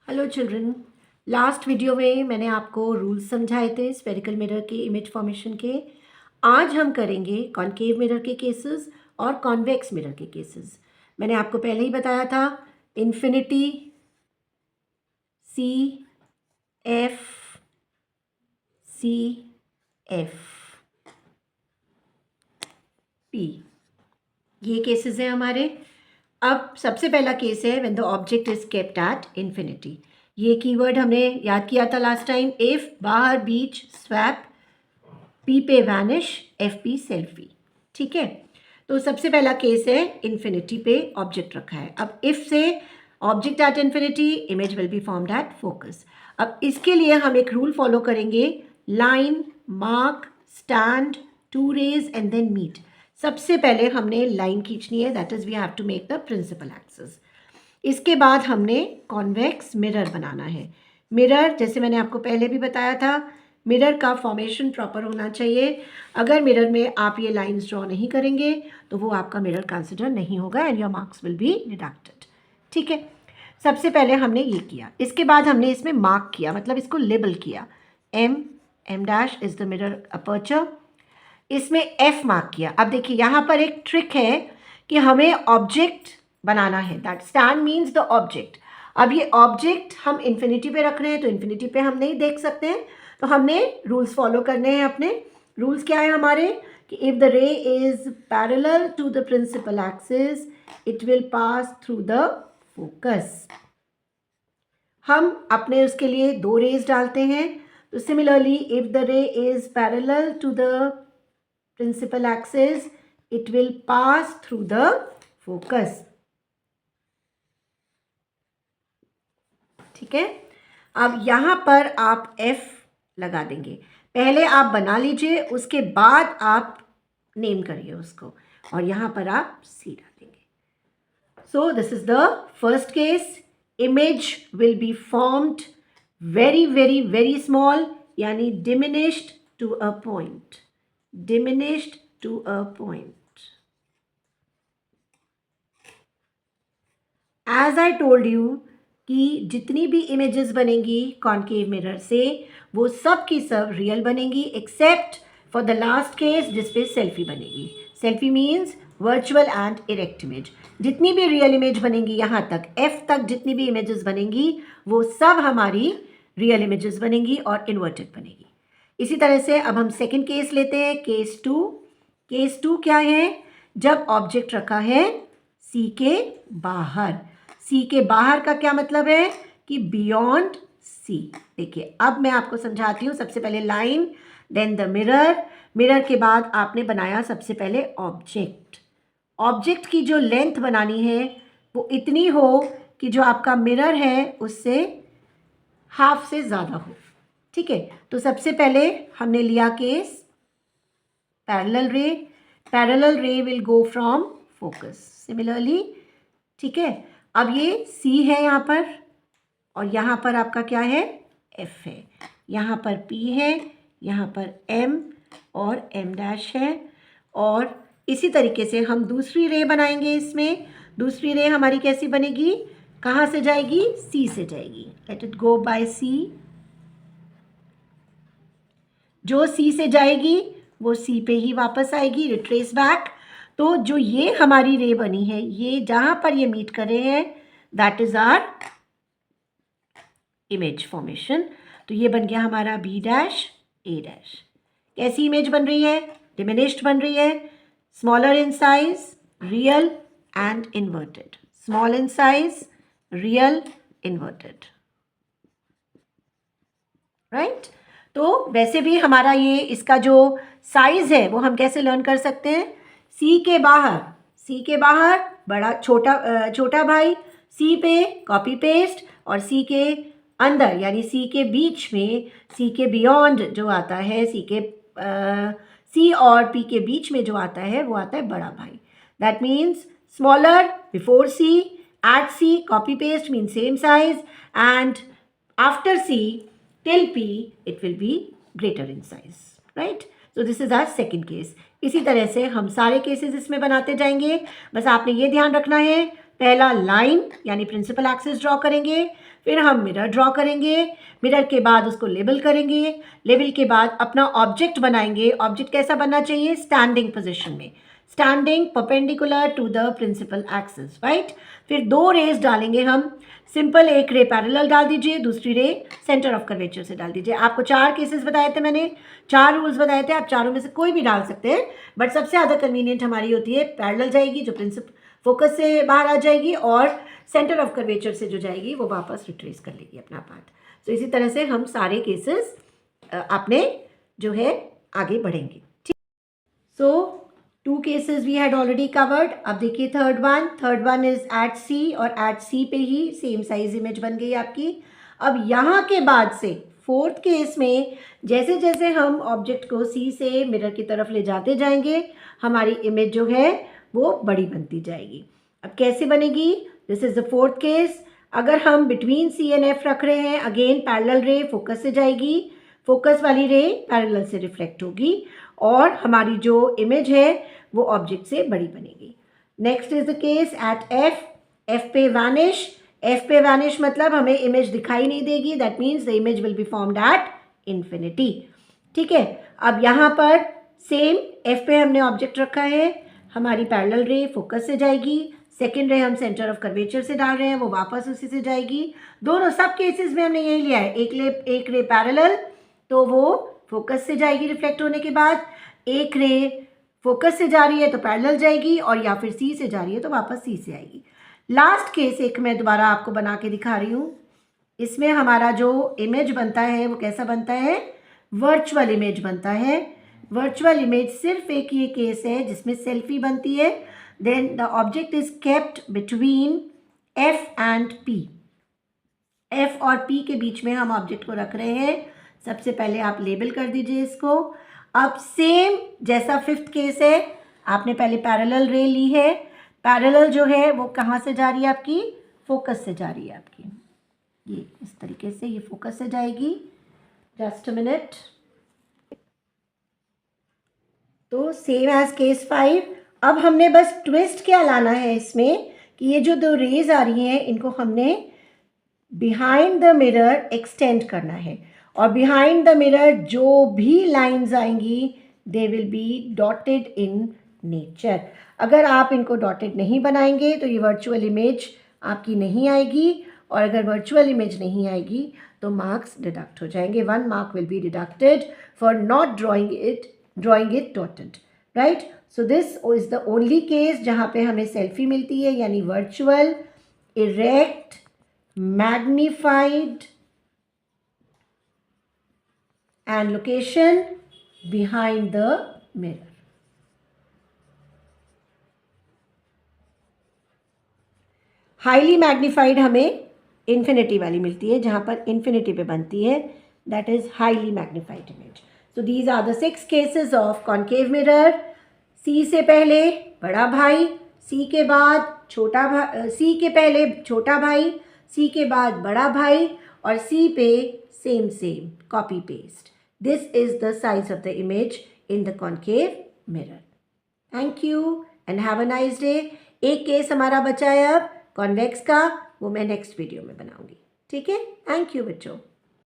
Hello children. Last video में मैंने आपको रूल्स समझाए थे स्फेरिकल मिरर के इमेज फॉर्मेशन के। आज हम करेंगे कॉनकेव मिरर के केसेस और कॉन्वेक्स मिरर के केसेस। मैंने आपको पहले ही बताया था infinity, C F, C F, P, ये केसेस हैं हमारे। अब सबसे पहला केस है when the object is kept at infinity. ये कीवर्ड हमने याद किया था लास्ट टाइम। इफ बाहर, बीच, स्वैप, पी पे वैनिश, एफ पी सेल्फी। ठीक है, तो सबसे पहला केस है इन्फिनिटी पे ऑब्जेक्ट रखा है। अब इफ से object at infinity, image will be formed at focus. अब इसके लिए हम एक रूल फॉलो करेंगे, line, mark, stand, two rays and then meet. सबसे पहले हमने लाइन खींचनी है, that is we have to make the principal axis. इसके बाद हमने कॉन्वेक्स मिरर बनाना है। मिरर, जैसे मैंने आपको पहले भी बताया था, मिरर का फॉर्मेशन प्रॉपर होना चाहिए। अगर मिरर में आप ये लाइंस ड्रॉ नहीं करेंगे तो वो आपका मिरर कंसिडर नहीं होगा and your marks will be deducted. ठीक है, सबसे पहले हमने ये किया। इसके बाद हमने इसमें मार्क किया, मतलब इसको लेबल किया। M dash is the mirror aperture. इसमें एफ मार्क किया। अब देखिए यहाँ पर एक ट्रिक है कि हमें ऑब्जेक्ट बनाना है, that stand means the object. अब ये ऑब्जेक्ट हम इन्फिनिटी पे रख रहे हैं तो इन्फिनिटी पे हम नहीं देख सकते हैं, तो हमने रूल्स फॉलो करने हैं अपने। रूल्स क्या है हमारे कि if the ray is parallel to the principal axis it will pass through the focus. हम अपने उसके लिए दो रेज डालते हैं, तो similarly if the ray is parallel to the principal axis it will pass through the focus। ठीक है, अब यहां पर आप F लगा देंगे। पहले आप बना लीजिए, उसके बाद आप नेम करिए उसको, और यहां पर आप C डालेंगे। So this is the first case. Image will be formed very very very small, यानी diminished to a point, diminished to a point। As I told you कि जितनी भी इमेजेस बनेंगी कॉनकेव मिरर से वो सब की सब रियल बनेंगी, except for the last case जिसपे सेल्फी बनेगी। Selfie means virtual and erect image. जितनी भी रियल इमेज बनेंगी यहाँ तक, एफ तक जितनी भी इमेजेस बनेंगी वो सब हमारी रियल इमेजेस बनेंगी और इन्वर्टेड बनेगी। इसी तरह से अब हम सेकंड केस लेते हैं, केस टू। केस टू क्या है? जब ऑब्जेक्ट रखा है सी के बाहर। सी के बाहर का क्या मतलब है कि बियॉन्ड सी। देखिए अब मैं आपको समझाती हूँ। सबसे पहले line, then the mirror. Mirror के बाद आपने बनाया सबसे पहले ऑब्जेक्ट। ऑब्जेक्ट की जो लेंथ बनानी है वो इतनी हो कि जो आपका मिरर है उससे हाफ से ज़्यादा हो। ठीक है, तो सबसे पहले हमने लिया केस पैरेलल रे। पैरेलल रे will go from focus similarly. ठीक है, अब ये C है यहाँ पर, और यहाँ पर आपका क्या है? F है। यहाँ पर P है, यहाँ पर M और M डैश है। और इसी तरीके से हम दूसरी रे बनाएंगे। इसमें दूसरी रे हमारी कैसी बनेगी? कहाँ से जाएगी? C से जाएगी। Let it go by C। जो C से जाएगी वो C पे ही वापस आएगी, रिट्रेस बैक। तो जो ये हमारी रे बनी है, ये जहां पर ये मीट कर रहे हैं, that is our image formation. तो ये बन गया हमारा B डैश A डैश। कैसी इमेज बन रही है? डिमिनिश्ड बन रही है, smaller in size, real and inverted. Small in size, real, inverted. Right? तो वैसे भी हमारा ये इसका जो साइज है वो हम कैसे लर्न कर सकते हैं? सी के बाहर, सी के बाहर बड़ा छोटा भाई, सी पे कॉपी पेस्ट, और सी के अंदर यानी सी के बीच में, सी के बियॉन्ड जो आता है, सी और पी के बीच में जो आता है वो आता है बड़ा भाई। That means smaller before C, at C copy paste means same size, and after C till P it will be greater in size, right? So this is our second case। इसी तरह से हम सारे केसेस इसमें बनाते जाएंगे। बस आपने ये ध्यान रखना है, पहला लाइन यानी प्रिंसिपल एक्सिस ड्रॉ करेंगे, फिर हम मिरर ड्रॉ करेंगे, मिरर के बाद उसको लेबल करेंगे, लेबल के बाद अपना ऑब्जेक्ट बनाएंगे। ऑब्जेक्ट कैसा बनना चाहिए? स्टैंडिंग पोजिशन में, standing perpendicular to the principal axis, right. फिर 2 रेज डालेंगे हम, सिंपल एक रे पैरेलल डाल दीजिए, दूसरी रे सेंटर ऑफ कर्वेचर से डाल दीजिए। आपको 4 केसेस बताए थे मैंने, 4 रूल्स बताए थे, आप चारों में से कोई भी डाल सकते हैं, बट सबसे ज़्यादा कन्वीनियंट हमारी होती है पैरेलल जाएगी जो फोकस से बाहर आ जाएगी, और सेंटर ऑफ कर्वेचर से जो जाएगी वो वापस रिट्रेस कर लेगी अपना पाथ। तो इसी तरह से हम सारे केसेस अपने जो है आगे बढ़ेंगे, ठीक। So 2 cases we had already covered. अब देखिए third one is at C, और एट सी पे ही सेम साइज इमेज बन गई आपकी। अब यहाँ के बाद से 4th केस में जैसे जैसे हम ऑब्जेक्ट को सी से मिरर की तरफ ले जाते जाएंगे, हमारी इमेज जो है वो बड़ी बनती जाएगी। अब कैसे बनेगी? This is the 4th case. अगर हम बिटवीन सी एंड एफ रख रहे हैं, अगेन पैरेलल रे फोकस से जाएगी, फोकस वाली रे पैरेलल से रिफ्लेक्ट होगी, और हमारी जो इमेज है वो ऑब्जेक्ट से बड़ी बनेगी। Next is the case at F, F पे वैनिश, एफ पे वैनिश मतलब हमें इमेज दिखाई नहीं देगी, that means the image will be formed at infinity, ठीक है। अब यहाँ पर सेम एफ पे हमने ऑब्जेक्ट रखा है, हमारी पैरेलल रे फोकस से जाएगी, सेकेंड रे हम सेंटर ऑफ कर्वेचर से डाल रहे हैं, वो वापस उसी से जाएगी। दोनों सब केसेस में हमने यही लिया है, एक रे पैरेलल तो वो फोकस से जाएगी रिफ्लेक्ट होने के बाद, एक रे फोकस से जा रही है तो पैरेलल जाएगी, और या फिर सी से जा रही है तो वापस सी से आएगी। लास्ट केस एक मैं दोबारा आपको बना के दिखा रही हूँ। इसमें हमारा जो इमेज बनता है वो कैसा बनता है? वर्चुअल इमेज बनता है। वर्चुअल इमेज सिर्फ एक ये केस है जिसमें सेल्फी बनती है। Then the object is kept between F and P. F और पी के बीच में हम ऑब्जेक्ट को रख रहे हैं। सबसे पहले आप लेबल कर दीजिए इसको। अब सेम जैसा 5th केस है, आपने पहले पैरेलल रे ली है, पैरेलल जो है वो कहाँ से जा रही है आपकी? फोकस से जा रही है आपकी, ये इस तरीके से ये फोकस से जाएगी। Just a minute. तो सेम एज केस 5। अब हमने बस ट्विस्ट क्या लाना है इसमें कि ये जो 2 रेज आ रही हैं इनको हमने बिहाइंड द मिरर एक्सटेंड करना है, और बिहाइंड द मिरर जो भी लाइंस आएंगी they will be dotted in nature. अगर आप इनको डॉटेड नहीं बनाएंगे तो ये वर्चुअल इमेज आपकी नहीं आएगी, और अगर वर्चुअल इमेज नहीं आएगी तो मार्क्स डिडक्ट हो जाएंगे। 1 mark will be deducted for not drawing it dotted, right. So this is the only case जहाँ पे हमें सेल्फी मिलती है, यानी virtual, erect, magnified and location behind the mirror. Highly magnified हमें इन्फिनिटी वाली मिलती है, जहाँ पर इन्फिनिटी पे बनती है, that is highly magnified image. So these are the 6 cases of concave mirror. C से पहले बड़ा भाई, सी के बाद छोटा भाई, सी के पहले छोटा भाई, सी के बाद बड़ा भाई, और सी पे same copy paste. This is the size of the image in the concave mirror. Thank you and have a nice day. एक केस हमारा बचा है अब कॉन्वेक्स का, वो मैं नेक्स्ट वीडियो में बनाऊंगी, ठीक है। थैंक यू बच्चों।